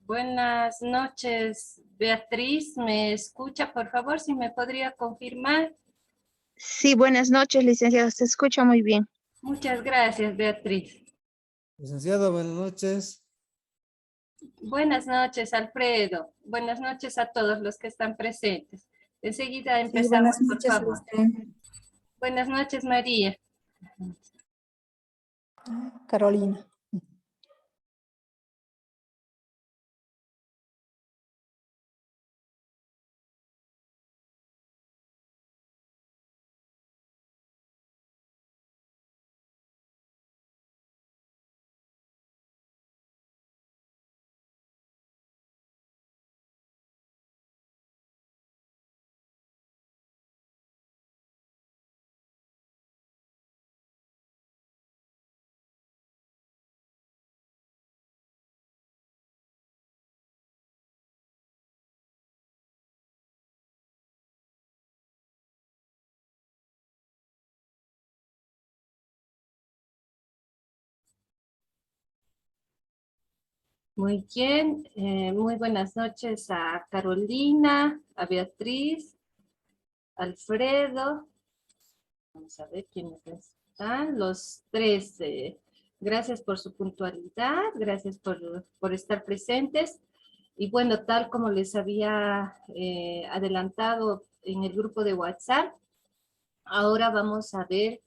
Buenas noches, Beatriz. ¿Me escucha, por favor? Si me podría confirmar. Sí, buenas noches, licenciado. Se escucha muy bien. Muchas gracias, Beatriz. Licenciado, buenas noches. Buenas noches, Alfredo. Buenas noches a todos los que están presentes. Enseguida Sí, buenas empezamos, por noches a favor. usted. Buenas noches, María. Carolina. Muy bien. Muy buenas noches a Carolina, a Beatriz, Alfredo. Vamos a ver quiénes están. Los tres. Gracias por su puntualidad, gracias por estar presentes. Y bueno, tal como les había adelantado en el grupo de WhatsApp, ahora vamos a ver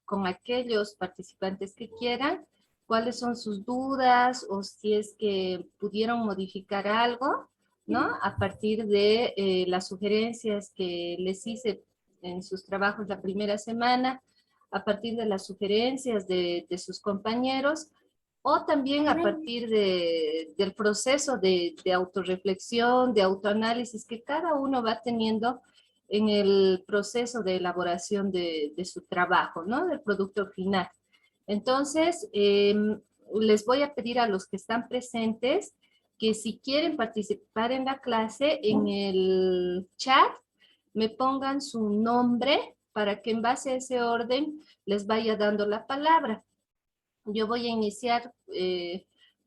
con aquellos participantes que quieran cuáles son sus dudas o si es que pudieron modificar algo, ¿no? A partir de las sugerencias que les hice en sus trabajos la primera semana, a partir de las sugerencias de sus compañeros, o también a partir del proceso de autorreflexión, de autoanálisis que cada uno va teniendo en el proceso de elaboración de su trabajo, ¿no? Del producto final. Entonces, les voy a pedir a los que están presentes que si quieren participar en la clase, en el chat, me pongan su nombre para que en base a ese orden les vaya dando la palabra. Yo voy a iniciar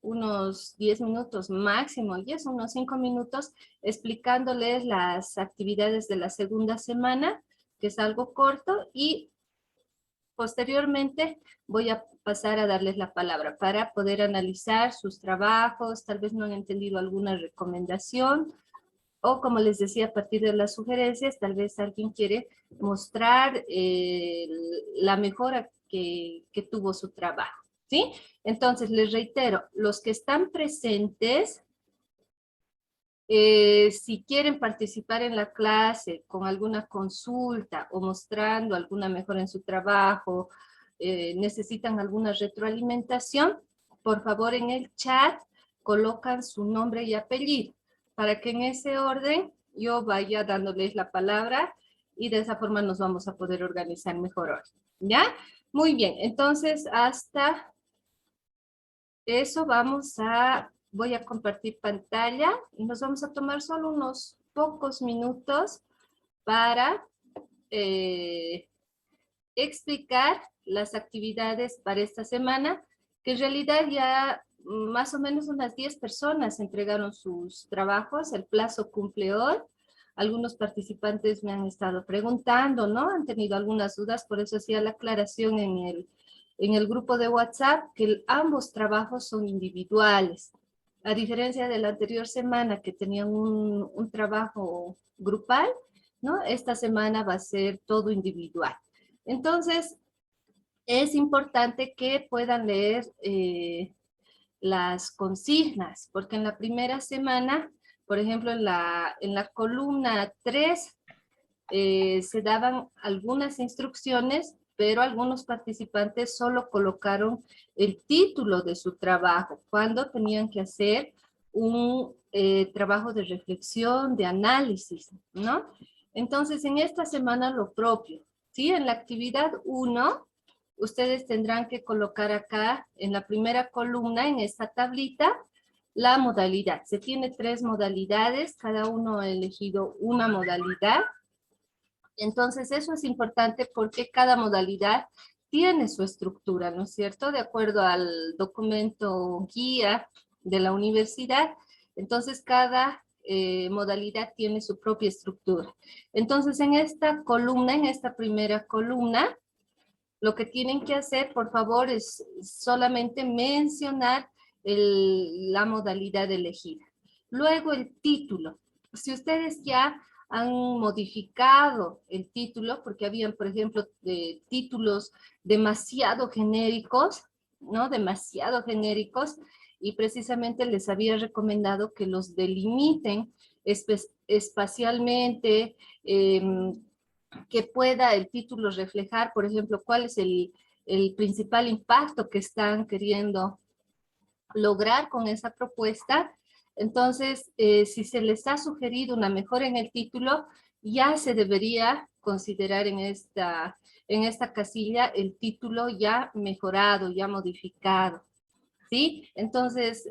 unos 10 minutos máximo, y es unos 5 minutos, explicándoles las actividades de la segunda semana, que es algo corto, y posteriormente voy a pasar a darles la palabra para poder analizar sus trabajos, tal vez no han entendido alguna recomendación, o como les decía, a partir de las sugerencias, tal vez alguien quiere mostrar la mejora que tuvo su trabajo, ¿sí? Entonces, les reitero, los que están presentes, si quieren participar en la clase con alguna consulta o mostrando alguna mejora en su trabajo, necesitan alguna retroalimentación, por favor en el chat colocan su nombre y apellido para que en ese orden yo vaya dándoles la palabra y de esa forma nos vamos a poder organizar mejor hoy. ¿Ya? Muy bien, entonces hasta eso voy a compartir pantalla y nos vamos a tomar solo unos pocos minutos para explicar las actividades para esta semana, que en realidad ya más o menos unas 10 personas entregaron sus trabajos, el plazo cumple hoy. Algunos participantes me han estado preguntando, ¿no? Han tenido algunas dudas, por eso hacía la aclaración en el grupo de WhatsApp que ambos trabajos son individuales. A diferencia de la anterior semana que tenían un trabajo grupal, ¿no? Esta semana va a ser todo individual. Entonces, es importante que puedan leer las consignas, porque en la primera semana, por ejemplo, en la columna 3, se daban algunas instrucciones, pero algunos participantes solo colocaron el título de su trabajo, cuando tenían que hacer un trabajo de reflexión, de análisis, ¿no? Entonces, en esta semana lo propio, ¿sí? En la actividad 1, ustedes tendrán que colocar acá, en la primera columna, en esta tablita, la modalidad. Se tiene 3 modalidades, cada uno ha elegido una modalidad. Entonces, eso es importante porque cada modalidad tiene su estructura, ¿no es cierto? De acuerdo al documento guía de la universidad. Entonces, cada modalidad tiene su propia estructura. Entonces, en esta columna, en esta primera columna, lo que tienen que hacer, por favor, es solamente mencionar la modalidad elegida. Luego, el título. Si ustedes ya han modificado el título, porque habían, por ejemplo, títulos demasiado genéricos, ¿no? Demasiado genéricos, y precisamente les había recomendado que los delimiten espacialmente, que pueda el título reflejar, por ejemplo, cuál es el principal impacto que están queriendo lograr con esa propuesta. Entonces, si se les ha sugerido una mejora en el título, ya se debería considerar en esta casilla el título ya mejorado, ya modificado. ¿Sí? Entonces,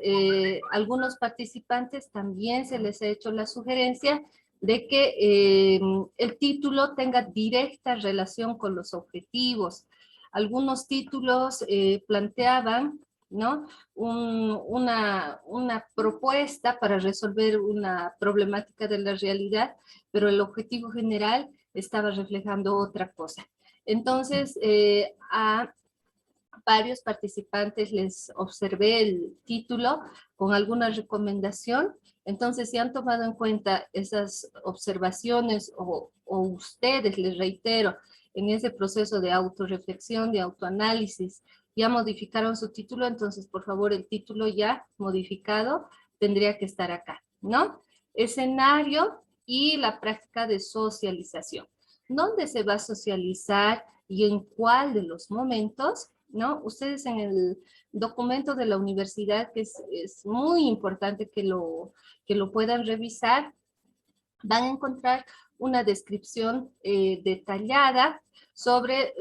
algunos participantes también se les ha hecho la sugerencia de que el título tenga directa relación con los objetivos. Algunos títulos planteaban, ¿no? Una propuesta para resolver una problemática de la realidad, pero el objetivo general estaba reflejando otra cosa. Entonces, a varios participantes les observé el título con alguna recomendación. Entonces, si han tomado en cuenta esas observaciones o ustedes, les reitero, en ese proceso de autorreflexión, de autoanálisis, ya modificaron su título, entonces, por favor, el título ya modificado tendría que estar acá, ¿no? Escenario y la práctica de socialización. ¿Dónde se va a socializar y en cuál de los momentos? ¿No? Ustedes en el documento de la universidad, que es muy importante que lo puedan revisar, van a encontrar una descripción detallada sobre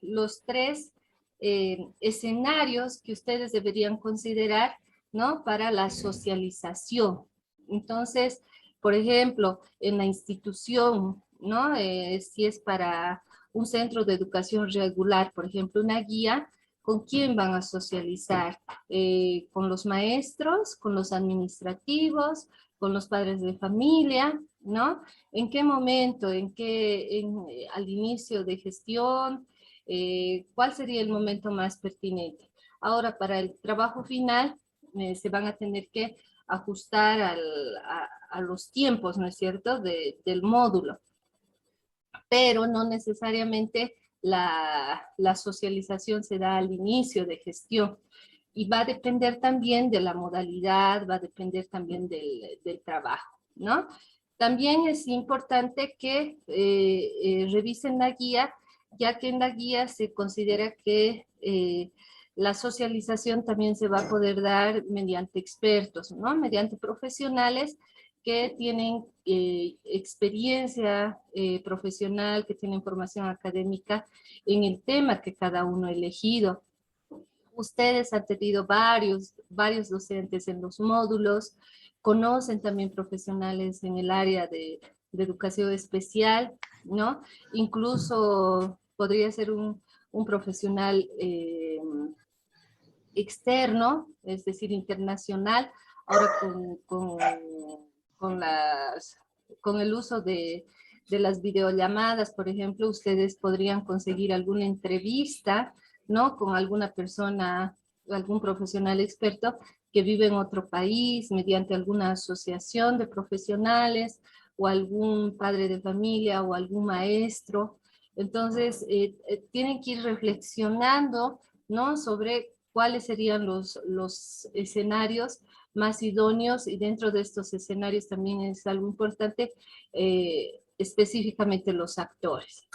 los tres escenarios que ustedes deberían considerar, ¿no? Para la socialización. Entonces, por ejemplo, en la institución, ¿no? Si es para un centro de educación regular, por ejemplo, una guía, ¿con quién van a socializar? ¿Con los maestros, con los administrativos, con los padres de familia, ¿no? ¿En qué momento, al inicio de gestión, cuál sería el momento más pertinente? Ahora, para el trabajo final, se van a tener que ajustar a los tiempos, ¿no es cierto?, del módulo, pero no necesariamente la socialización se da al inicio de gestión. Y va a depender también de la modalidad, va a depender también del trabajo, ¿no? También es importante que revisen la guía, ya que en la guía se considera que la socialización también se va a poder dar mediante expertos, ¿no? Mediante profesionales que tienen experiencia profesional, que tienen formación académica en el tema que cada uno ha elegido. Ustedes han tenido varios docentes en los módulos, conocen también profesionales en el área de educación especial, ¿no? Incluso podría ser un profesional externo, es decir, internacional, ahora con el uso de las videollamadas, por ejemplo, ustedes podrían conseguir alguna entrevista, ¿no? Con alguna persona, algún profesional experto que vive en otro país, mediante alguna asociación de profesionales, o algún padre de familia, o algún maestro. Entonces, tienen que ir reflexionando, ¿no? Sobre cuáles serían los escenarios más idóneos, y dentro de estos escenarios también es algo importante, específicamente los actores.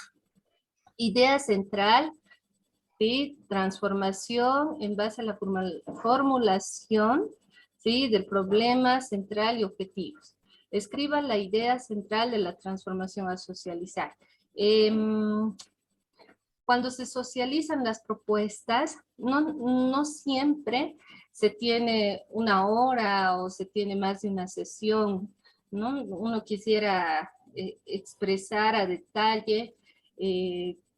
Idea central, ¿sí? Transformación en base a la formulación, ¿sí? Del problema central y objetivos. Escriba la idea central de la transformación a socializar. Cuando se socializan las propuestas, no siempre se tiene una hora o se tiene más de una sesión, ¿no? Uno quisiera expresar a detalle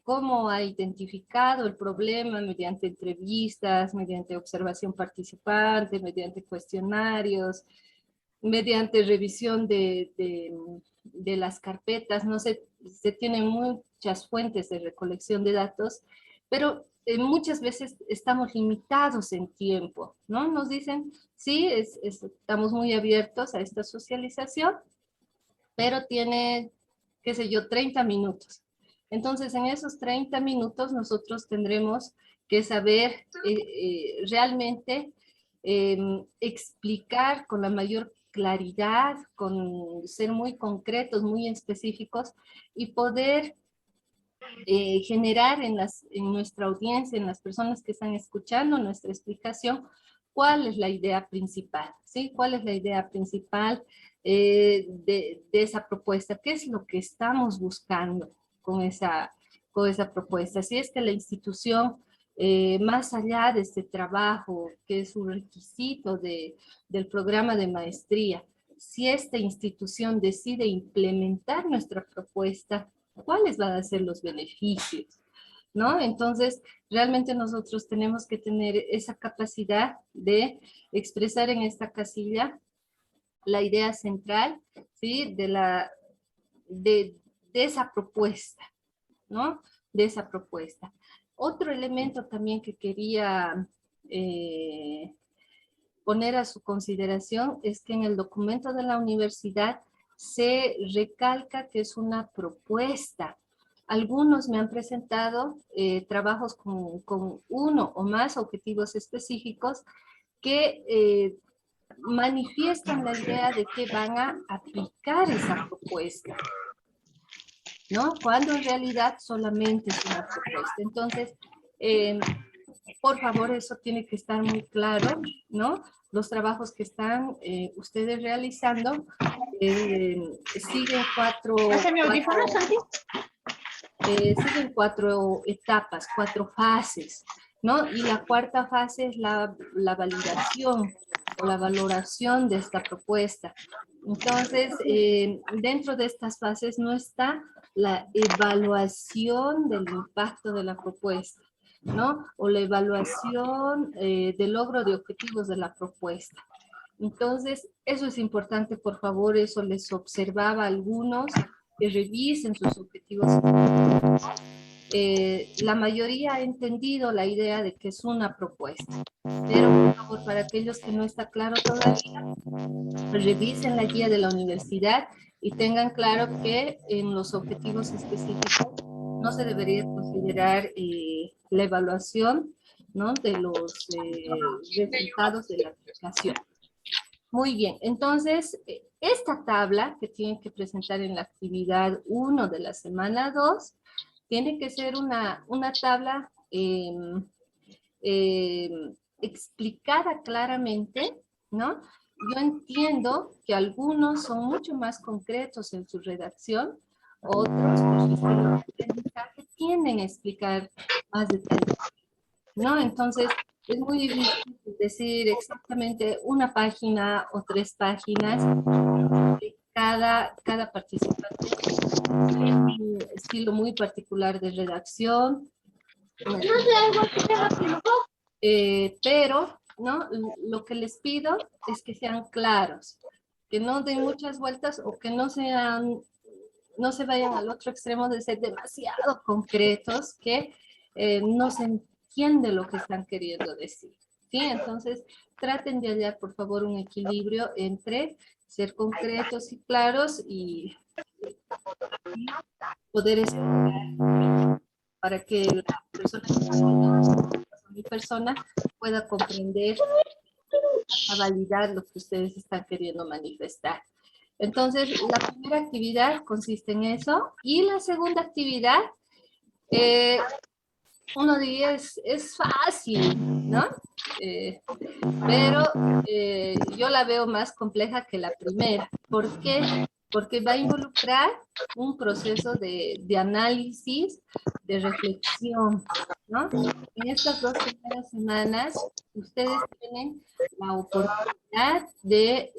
cómo ha identificado el problema mediante entrevistas, mediante observación participante, mediante cuestionarios, mediante revisión de las carpetas. No sé, se tienen muchas fuentes de recolección de datos, pero muchas veces estamos limitados en tiempo, ¿no? Nos dicen, sí, estamos muy abiertos a esta socialización, pero tiene, qué sé yo, 30 minutos. Entonces, en esos 30 minutos nosotros tendremos que saber realmente explicar con la mayor claridad, con ser muy concretos, muy específicos y poder generar en nuestra audiencia, en las personas que están escuchando nuestra explicación, cuál es la idea principal, ¿sí? ¿Cuál es la idea principal de esa propuesta? ¿Qué es lo que estamos buscando con esa propuesta? Si es que la institución, más allá de este trabajo, que es un requisito del programa de maestría, si esta institución decide implementar nuestra propuesta, ¿cuáles van a ser los beneficios? ¿No? Entonces, realmente nosotros tenemos que tener esa capacidad de expresar en esta casilla la idea central, ¿sí? De esa propuesta, ¿no? De esa propuesta. Otro elemento también que quería poner a su consideración es que en el documento de la universidad se recalca que es una propuesta. Algunos me han presentado trabajos con uno o más objetivos específicos que manifiestan la idea de que van a aplicar esa propuesta, ¿no? Cuando en realidad solamente es una propuesta. Entonces, por favor, eso tiene que estar muy claro, ¿no? Los trabajos que están ustedes realizando siguen siguen cuatro etapas, 4 fases, ¿no? Y la cuarta fase es la validación o la valoración de esta propuesta. Entonces, dentro de estas fases no está la evaluación del impacto de la propuesta, ¿no? O la evaluación del logro de objetivos de la propuesta. Entonces, eso es importante, por favor, eso les observaba a algunos, que revisen sus objetivos. La mayoría ha entendido la idea de que es una propuesta, pero por favor, para aquellos que no está claro todavía, revisen la guía de la universidad y tengan claro que en los objetivos específicos no se debería considerar la evaluación, ¿no? De los resultados de la aplicación. Muy bien, entonces, esta tabla que tienen que presentar en la actividad 1 de la semana 2, tiene que ser una tabla explicada claramente, ¿no? Yo entiendo que algunos son mucho más concretos en su redacción, otros, por su estilo de aprendizaje, tienden a explicar más detalles, ¿no? Entonces, es muy difícil decir exactamente una página o 3 páginas. Cada participante tiene un estilo muy particular de redacción. Pero, ¿no? Lo que les pido es que sean claros, que no den muchas vueltas o que no se vayan al otro extremo de ser demasiado concretos, que no se entiende lo que están queriendo decir, ¿sí? Entonces, traten de hallar, por favor, un equilibrio entre ser concretos y claros y poder explicar para que la persona que está hablando, mi persona, pueda comprender, a validar lo que ustedes están queriendo manifestar. Entonces, la primera actividad consiste en eso, y la segunda actividad, uno diría es fácil, ¿no? Pero yo la veo más compleja que la primera. ¿Por qué? Porque va a involucrar un proceso de análisis, de reflexión, ¿no? En estas 2 primeras semanas, ustedes tienen la oportunidad de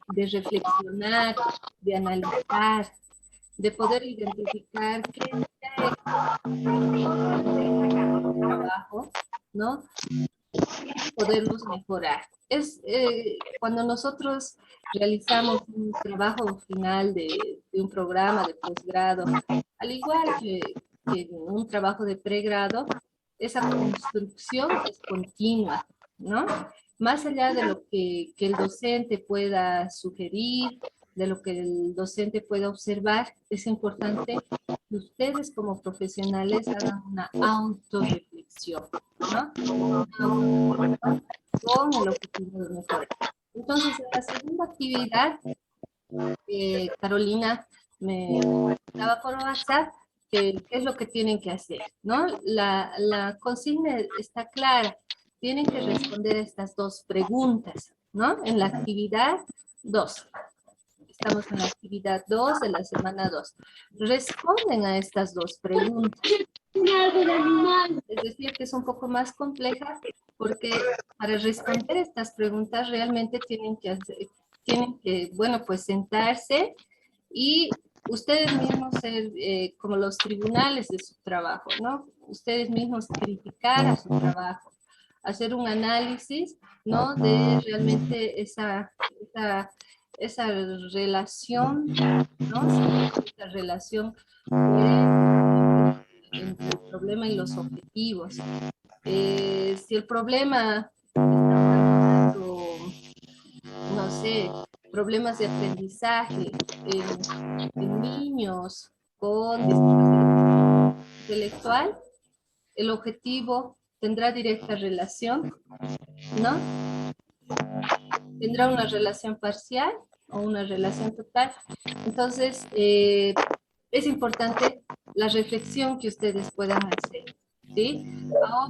reflexionar, de analizar, de poder identificar qué trabajo, ¿no? Poderlos mejorar. Cuando nosotros realizamos un trabajo final de un programa de posgrado, al igual que un trabajo de pregrado, esa construcción es continua, ¿no? Más allá de lo que el docente pueda sugerir, de lo que el docente pueda observar, es importante que ustedes como profesionales hagan una autorreflexión, ¿no? Con el objetivo de mejorar. Entonces, en la segunda actividad, Carolina me daba por WhatsApp qué es lo que tienen que hacer, ¿no? La consigna está clara. Tienen que responder a estas dos preguntas, ¿no? En la actividad 2. Estamos en la actividad 2 de la semana 2. Responden a estas dos preguntas. Es decir, que es un poco más compleja porque para responder estas preguntas realmente tienen que, bueno, pues sentarse y ustedes mismos ser como los tribunales de su trabajo, ¿no? Ustedes mismos criticar a su trabajo, hacer un análisis, ¿no? De realmente esa relación, ¿no? Esa relación entre el problema y los objetivos. Si el problema está dando, no sé, problemas de aprendizaje en niños con discapacidad intelectual, el objetivo tendrá directa relación, ¿no? Tendrá una relación parcial o una relación total. Entonces, es importante la reflexión que ustedes puedan hacer, ¿sí? Ahora,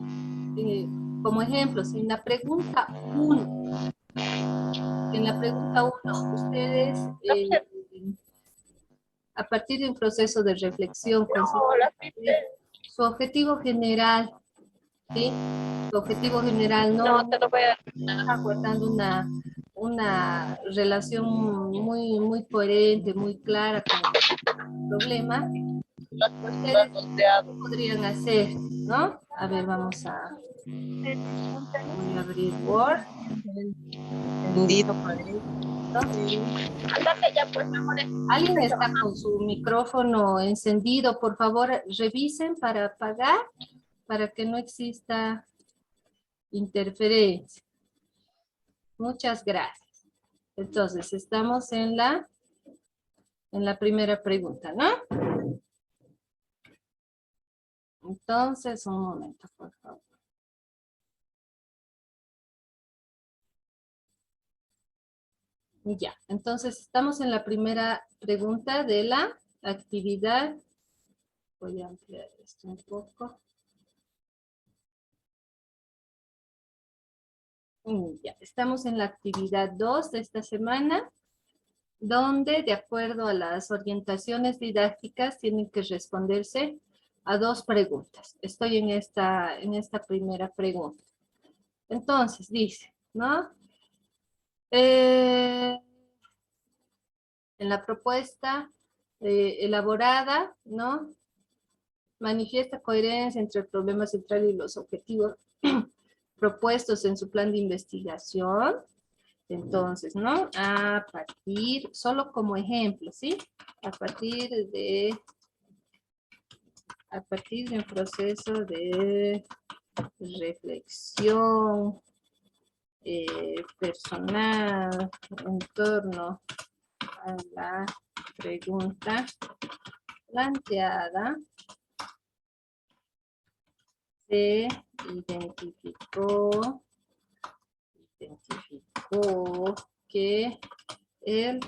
como ejemplo, si en la pregunta 1, ustedes, a partir de un proceso de reflexión, su objetivo general, ¿sí? Su objetivo general no está guardando una relación muy coherente, muy clara con el problema. Ustedes podrían hacer, ¿no? A ver, voy a abrir Word. ¿Alguien está con su micrófono encendido? Por favor, revisen para apagar, para que no exista interferencia. Muchas gracias. Entonces, estamos en la primera pregunta, ¿no? Entonces, un momento, por favor. Ya, entonces estamos en la primera pregunta de la actividad. Voy a ampliar esto un poco. Ya, estamos en la actividad 2 de esta semana, donde de acuerdo a las orientaciones didácticas tienen que responderse a dos preguntas. Estoy en esta primera pregunta. Entonces, dice, ¿no? En la propuesta elaborada, ¿no? Manifiesta coherencia entre el problema central y los objetivos propuestos en su plan de investigación. Entonces, ¿no? A partir, solo como ejemplo, ¿sí? A partir de un proceso de reflexión personal en torno a la pregunta planteada, se identificó que el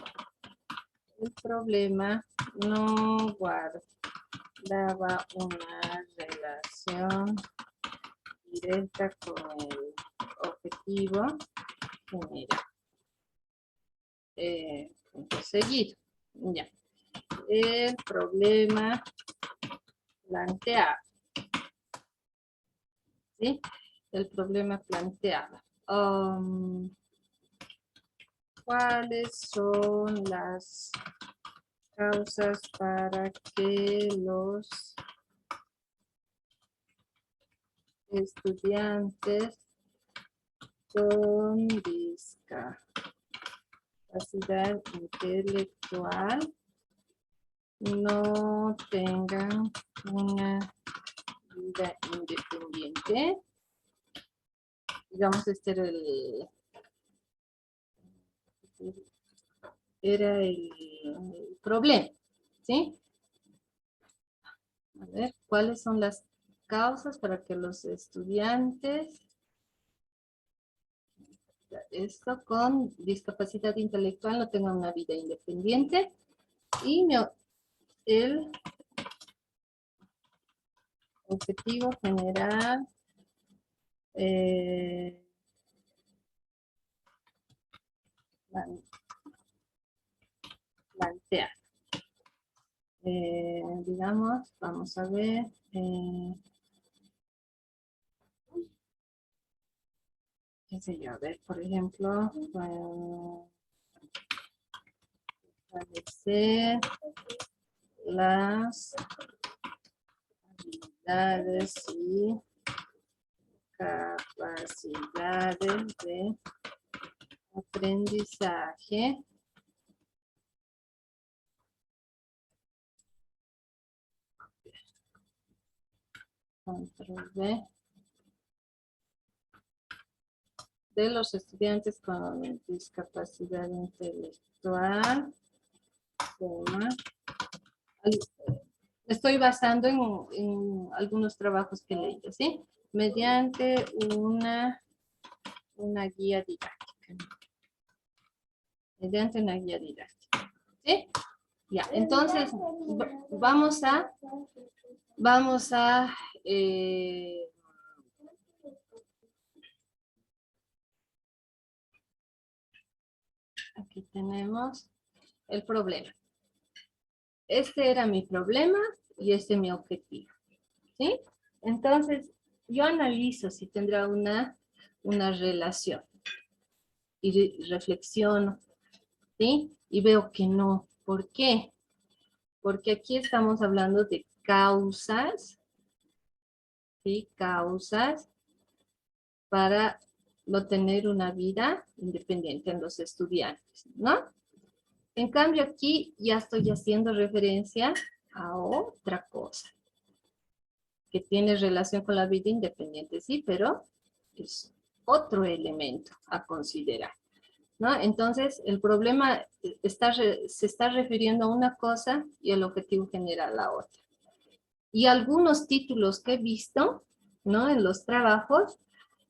problema no guardaba una relación directa con el objetivo general. Seguir. Ya. El problema planteado. ¿Sí? El problema planteado. ¿Cuáles son las causas para que los estudiantes con discapacidad intelectual no tengan una vida independiente. Digamos, este era el problema, ¿sí? A ver, ¿cuáles son las causas para que los estudiantes, esto con discapacidad intelectual, no tengan una vida independiente? Y el objetivo general plantear. Digamos, vamos a ver. Qué sé yo, a ver, por ejemplo, establecer las habilidades y capacidades de aprendizaje control V de los estudiantes con discapacidad intelectual, estoy basando en algunos trabajos que he leído, ¿sí? Mediante una guía didáctica. Mediante una guía didáctica, ¿sí? Ya, entonces vamos a aquí tenemos el problema. Este era mi problema y este es mi objetivo, ¿sí? Entonces, yo analizo si tendrá una relación y reflexiono, ¿sí? Y veo que no. ¿Por qué? Porque aquí estamos hablando de causas, ¿sí? Causas para no tener una vida independiente en los estudiantes, ¿no? En cambio aquí ya estoy haciendo referencia a otra cosa que tiene relación con la vida independiente, sí, pero es otro elemento a considerar, ¿no? Entonces, el problema se está refiriendo a una cosa y el objetivo general a otra. Y algunos títulos que he visto, ¿no? En los trabajos,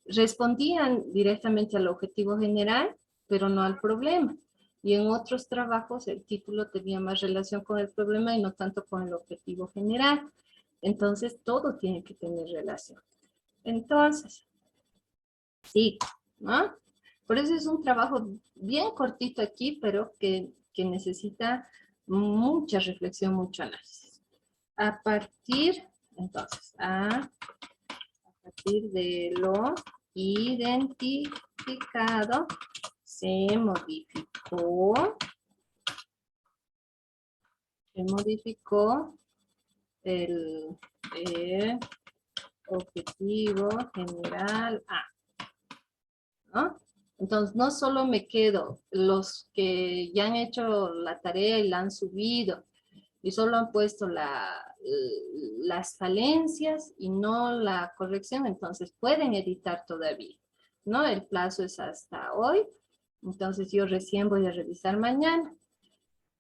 respondían directamente al objetivo general, pero no al problema. Y en otros trabajos el título tenía más relación con el problema y no tanto con el objetivo general. Entonces, todo tiene que tener relación. Entonces, sí, ¿no? Por eso es un trabajo bien cortito aquí, pero que necesita mucha reflexión, mucho análisis. A partir, entonces, a partir de lo identificado, se modificó el objetivo general A, ¿no? Entonces, no solo me quedo los que ya han hecho la tarea y la han subido, y solo han puesto las falencias y no la corrección, entonces pueden editar todavía, ¿no? El plazo es hasta hoy, entonces yo recién voy a revisar mañana.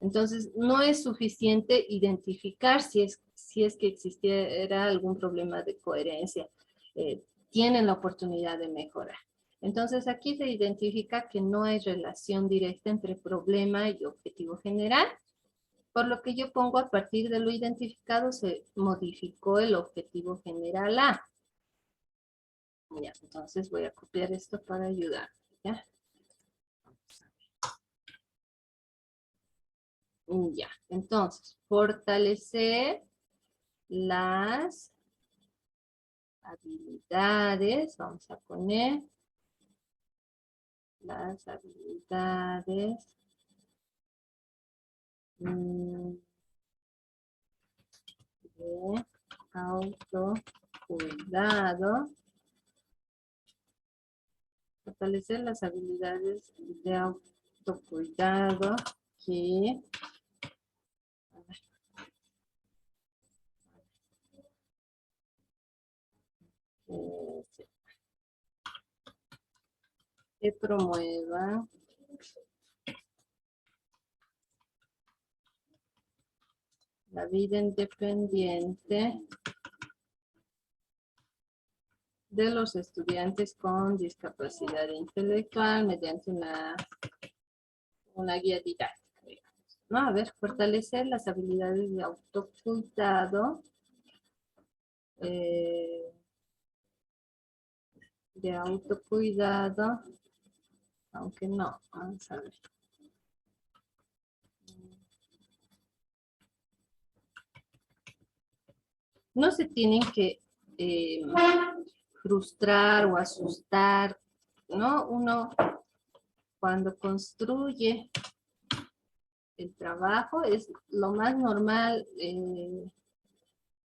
Entonces, no es suficiente identificar si es que existiera algún problema de coherencia. Tienen la oportunidad de mejorar. Entonces, aquí se identifica que no hay relación directa entre problema y objetivo general, por lo que yo pongo a partir de lo identificado se modificó el objetivo general A. Ya, entonces voy a copiar esto para ayudar. ¿Ya? Ya, entonces, fortalecer las habilidades, vamos a poner las habilidades de autocuidado fortalecer las habilidades de autocuidado que que promueva la vida independiente de los estudiantes con discapacidad intelectual mediante una guía didáctica, digamos, ¿no? A ver, fortalecer las habilidades de autocuidado, aunque no, vamos a ver. No se tienen que frustrar o asustar, ¿no? Uno cuando construye el trabajo es lo más normal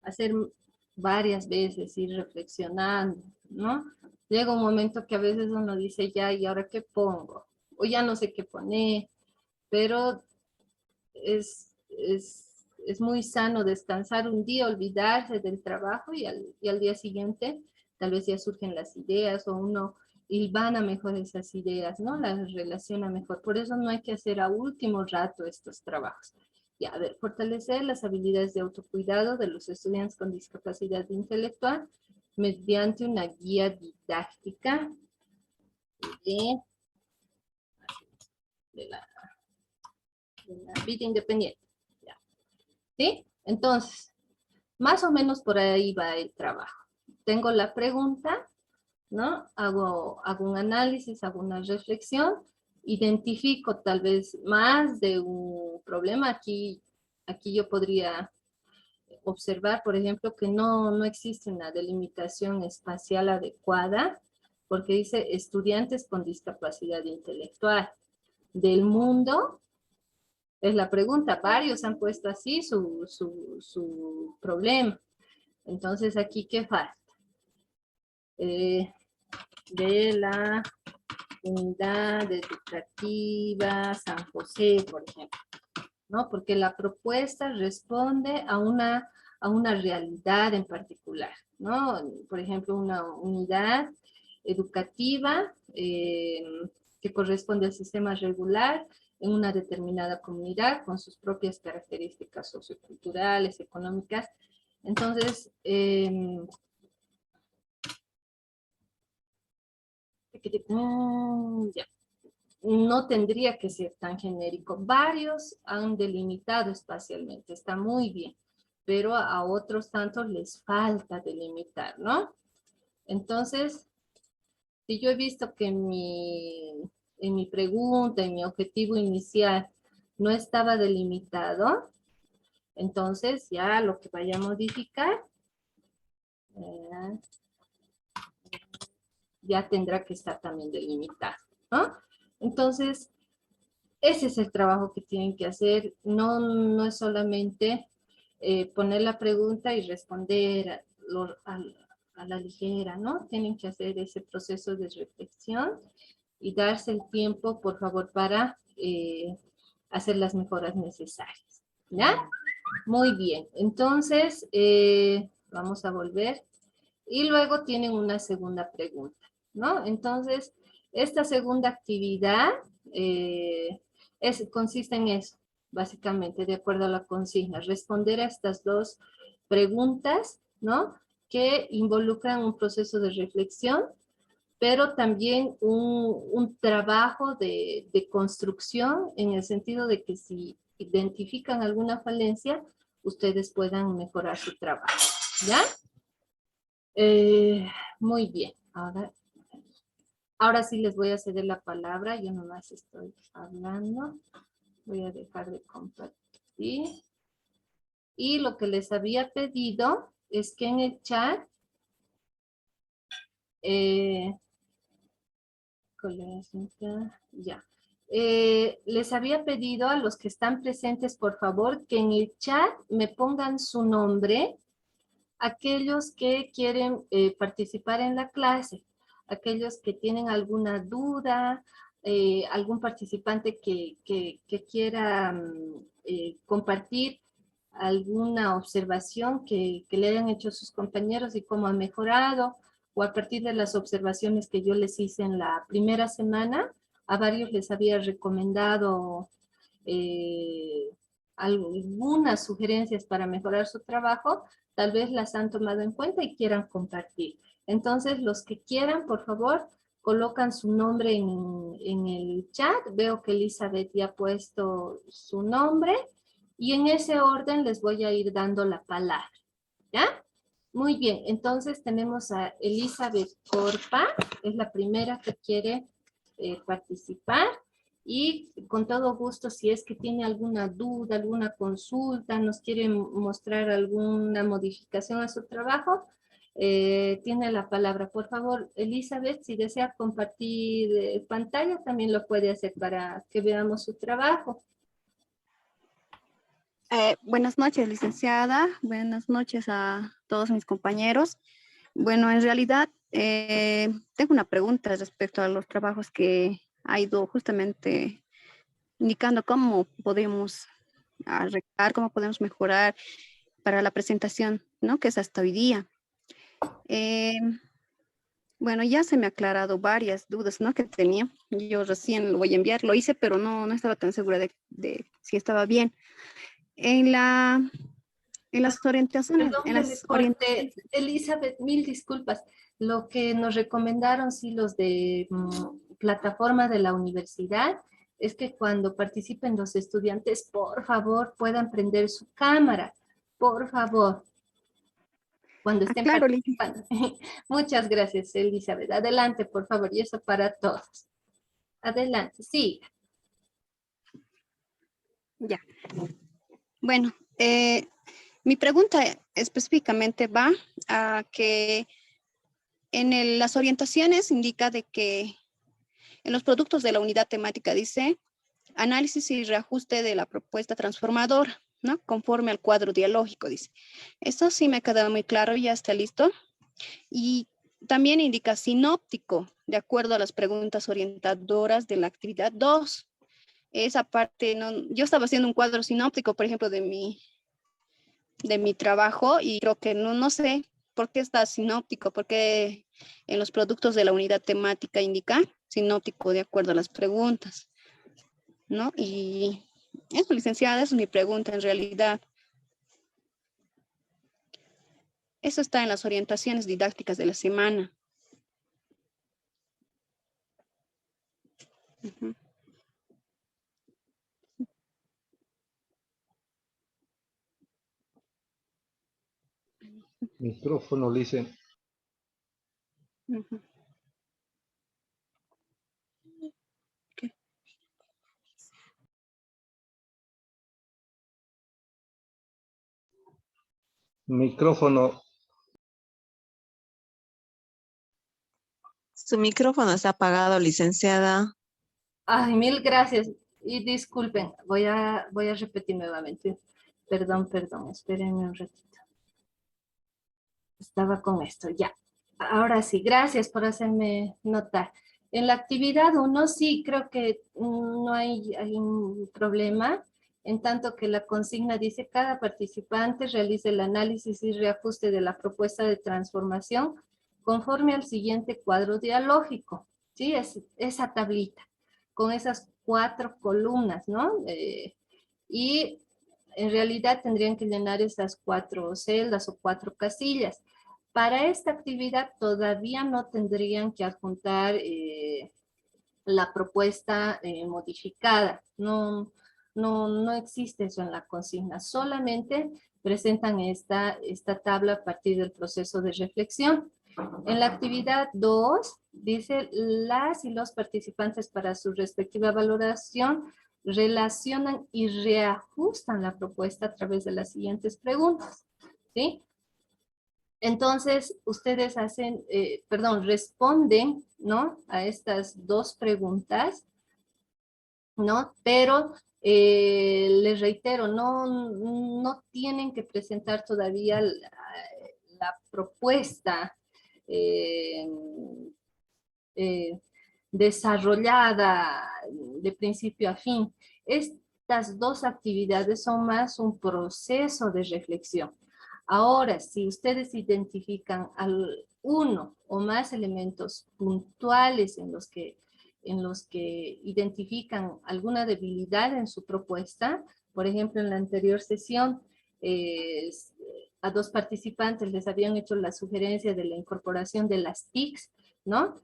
hacer varias veces, ir reflexionando, ¿no? Llega un momento que a veces uno dice, ya, ¿y ahora qué pongo? O ya no sé qué poner, pero es muy sano descansar un día, olvidarse del trabajo y al día siguiente tal vez ya surgen las ideas o uno hilvana mejor esas ideas, ¿no? Las relaciona mejor. Por eso no hay que hacer a último rato estos trabajos. Ya, a ver, fortalecer las habilidades de autocuidado de los estudiantes con discapacidad intelectual mediante una guía didáctica de la vida independiente. ¿Ya? ¿Sí? Entonces, más o menos por ahí va el trabajo. Tengo la pregunta, ¿no? Hago un análisis, hago una reflexión, identifico tal vez más de un problema. Aquí yo podría observar, por ejemplo, que no existe una delimitación espacial adecuada, porque dice estudiantes con discapacidad intelectual del mundo. Es la pregunta, varios han puesto así su problema. Entonces, aquí, ¿qué falta? De la unidad educativa San José, por ejemplo, ¿no? Porque la propuesta responde a una realidad en particular, ¿no? Por ejemplo, una unidad educativa que corresponde al sistema regular en una determinada comunidad con sus propias características socioculturales, económicas. Entonces, ya, no tendría que ser tan genérico. Varios han delimitado espacialmente, está muy bien, pero a otros tantos les falta delimitar, ¿no? Entonces, si yo he visto que en mi pregunta, en mi objetivo inicial, no estaba delimitado, entonces ya lo que vaya a modificar, ya tendrá que estar también delimitado, ¿no? Entonces, ese es el trabajo que tienen que hacer, no es solamente poner la pregunta y responder a la ligera, ¿no? Tienen que hacer ese proceso de reflexión y darse el tiempo, por favor, para hacer las mejoras necesarias, ¿ya? Muy bien, entonces vamos a volver y luego tienen una segunda pregunta, ¿no? Entonces, esta segunda actividad consiste en eso, básicamente, de acuerdo a la consigna, responder a estas dos preguntas, ¿no? Que involucran un proceso de reflexión, pero también un trabajo de construcción en el sentido de que si identifican alguna falencia, ustedes puedan mejorar su trabajo, ¿ya? Muy bien, ahora sí les voy a ceder la palabra, yo nomás estoy hablando, voy a dejar de compartir. Y lo que les había pedido es que en el chat, ya, les había pedido a los que están presentes, por favor, que en el chat me pongan su nombre, aquellos que quieren participar en la clase. aquellos que tienen alguna duda, algún participante que quiera compartir alguna observación que le hayan hecho sus compañeros y cómo ha mejorado, o a partir de las observaciones que yo les hice en la primera semana, a varios les había recomendado eh, algunas sugerencias para mejorar su trabajo, tal vez las han tomado en cuenta y quieran compartir. Entonces, los que quieran, por favor, colocan su nombre en el chat. Veo que Elizabeth ya ha puesto su nombre y en ese orden les voy a ir dando la palabra. ¿Ya? Muy bien, entonces tenemos a Elizabeth Corpa, es la primera que quiere participar. Y con todo gusto, si es que tiene alguna duda, alguna consulta, nos quiere mostrar alguna modificación a su trabajo, tiene la palabra. Por favor, Elizabeth, si desea compartir pantalla, también lo puede hacer para que veamos su trabajo. Buenas noches, licenciada. Buenas noches a todos mis compañeros. Bueno, en realidad tengo una pregunta respecto a los trabajos que ha ido justamente indicando cómo podemos arreglar, cómo podemos mejorar para la presentación, ¿no? Que es hasta hoy día. Bueno, ya se me ha aclarado varias dudas, ¿no? Que tenía. Yo recién lo voy a enviar, lo hice, pero no estaba tan segura de si estaba bien. En las orientaciones, Perdón que le corte, Elizabeth, mil disculpas. Lo que nos recomendaron, sí, los de plataforma de la universidad, es que cuando participen los estudiantes, por favor, puedan prender su cámara. Por favor. Cuando estén claro, participando. Muchas gracias, Elizabeth. Adelante, por favor, y eso para todos. Adelante, sí. Ya. Bueno, mi pregunta específicamente va a que en las orientaciones indica de que en los productos de la unidad temática dice análisis y reajuste de la propuesta transformadora, ¿no? Conforme al cuadro dialógico, dice. Esto sí me queda muy claro, ya está listo. Y también indica sinóptico, de acuerdo a las preguntas orientadoras de la actividad 2. Esa parte, no, yo estaba haciendo un cuadro sinóptico, por ejemplo, de mi trabajo y creo que no sé por qué está sinóptico, porque en los productos de la unidad temática indica sinóptico de acuerdo a las preguntas, ¿no? Y eso, licenciada, esa es mi pregunta en realidad. Eso está en las orientaciones didácticas de la semana. Uh-huh. Micrófono, Lice. Uh-huh. Okay. Micrófono. Su micrófono está apagado, licenciada. Ay, mil gracias. Y disculpen, voy a repetir nuevamente. Perdón, espérenme un ratito. Estaba con esto, ya. Ahora sí, gracias por hacerme notar. En la actividad 1 sí, creo que no hay un problema, en tanto que la consigna dice cada participante realice el análisis y reajuste de la propuesta de transformación conforme al siguiente cuadro dialógico, ¿sí? Esa tablita, con esas 4 columnas, ¿no? Y en realidad tendrían que llenar esas 4 celdas o 4 casillas. Para esta actividad todavía no tendrían que adjuntar la propuesta modificada. No existe eso en la consigna. Solamente presentan esta tabla a partir del proceso de reflexión. En la actividad 2, dice, las y los participantes para su respectiva valoración relacionan y reajustan la propuesta a través de las siguientes preguntas, ¿sí? Entonces, ustedes responden, ¿no? A estas 2 preguntas, ¿no? Pero les reitero, no tienen que presentar todavía la propuesta desarrollada de principio a fin. Estas dos actividades son más un proceso de reflexión. Ahora, si ustedes identifican uno o más elementos puntuales en los que identifican alguna debilidad en su propuesta, por ejemplo, en la anterior sesión, a dos participantes les habían hecho la sugerencia de la incorporación de las TICs, ¿no?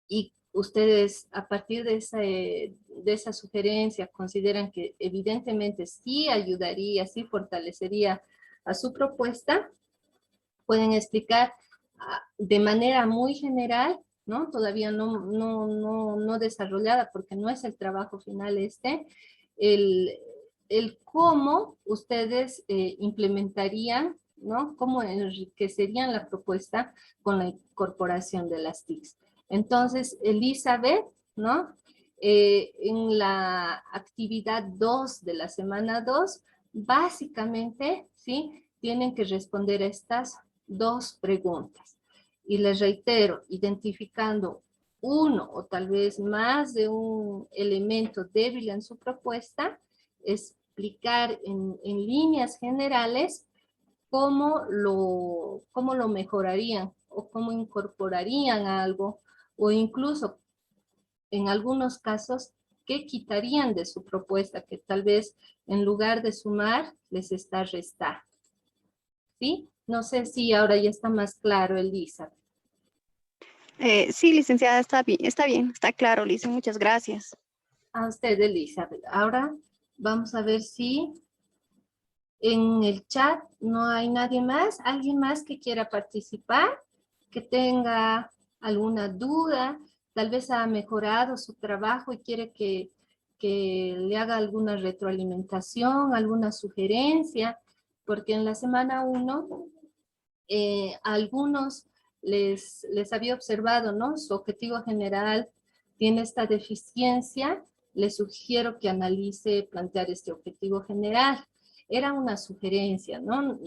Y ustedes, a partir de esa sugerencia, consideran que evidentemente sí ayudaría, sí fortalecería a su propuesta, pueden explicar de manera muy general, ¿no? Todavía no desarrollada, porque no es el trabajo final el cómo ustedes implementarían, ¿no? Cómo enriquecerían la propuesta con la incorporación de las TICs. Entonces, Elizabeth, ¿no? En la actividad 2 de la semana 2, básicamente, ¿sí? Tienen que responder a estas dos preguntas. Y les reitero, identificando uno o tal vez más de un elemento débil en su propuesta, explicar en líneas generales cómo lo mejorarían o cómo incorporarían algo, o incluso en algunos casos qué quitarían de su propuesta que tal vez en lugar de sumar les está restando. ¿Sí? No sé si ahora ya está más claro, Elisa. Sí, licenciada, está bien, está claro, Lice, muchas gracias. A usted, Elizabeth. Ahora vamos a ver si en el chat no hay nadie más. ¿Alguien más que quiera participar? Que tenga alguna duda, tal vez ha mejorado su trabajo y quiere que le haga alguna retroalimentación, alguna sugerencia, porque en la semana 1 a algunos les había observado, ¿no? Su objetivo general tiene esta deficiencia, les sugiero que analice plantear este objetivo general. Era una sugerencia, ¿no?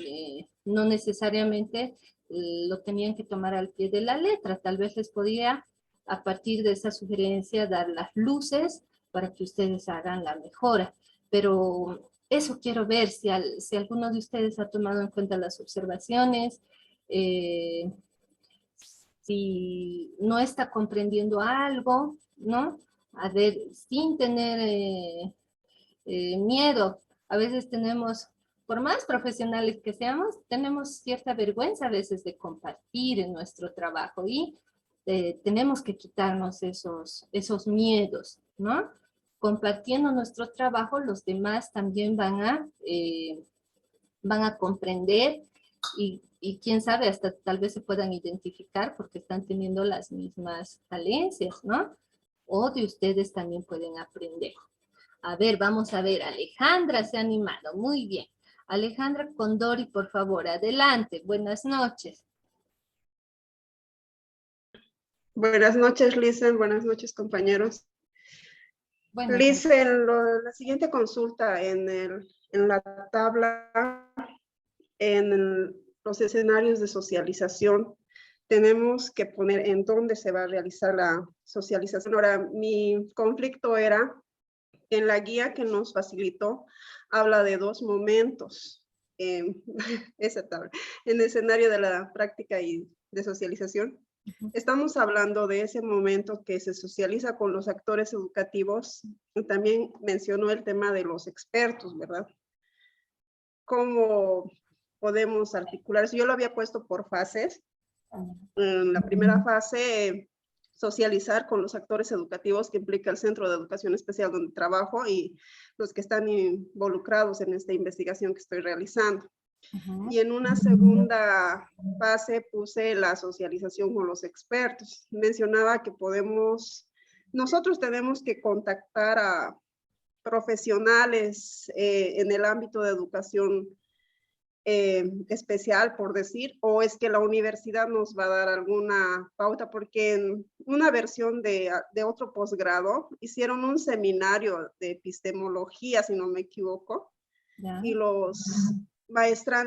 No necesariamente lo tenían que tomar al pie de la letra, tal vez les podía, a partir de esa sugerencia, dar las luces para que ustedes hagan la mejora, pero eso quiero ver, si alguno de ustedes ha tomado en cuenta las observaciones, si no está comprendiendo algo, ¿no? A ver, sin tener miedo. A veces tenemos, por más profesionales que seamos, tenemos cierta vergüenza a veces de compartir en nuestro trabajo y tenemos que quitarnos esos miedos, ¿no? Compartiendo nuestro trabajo, los demás también van a comprender y quién sabe, hasta tal vez se puedan identificar porque están teniendo las mismas falencias, ¿no? O de ustedes también pueden aprender. A ver, vamos a ver, Alejandra se ha animado, muy bien. Alejandra Condori, por favor, adelante, buenas noches. Buenas noches, Lisen, buenas noches, compañeros. Buenas Lisen, la siguiente consulta en la tabla, en los escenarios de socialización, tenemos que poner en dónde se va a realizar la socialización. Ahora, mi conflicto era que en la guía que nos facilitó, habla de 2 momentos en esa tabla. En el escenario de la práctica y de socialización, estamos hablando de ese momento que se socializa con los actores educativos, y también mencionó el tema de los expertos, ¿verdad? ¿Cómo podemos articular eso? Yo lo había puesto por fases. En la primera fase, socializar con los actores educativos, que implica el Centro de Educación Especial donde trabajo y los que están involucrados en esta investigación que estoy realizando. Y en una segunda fase puse la socialización con los expertos. Mencionaba que nosotros tenemos que contactar a profesionales en el ámbito de educación especial, por decir, o es que la universidad nos va a dar alguna pauta, porque en una versión de otro posgrado hicieron un seminario de epistemología, si no me equivoco, y los maestrantes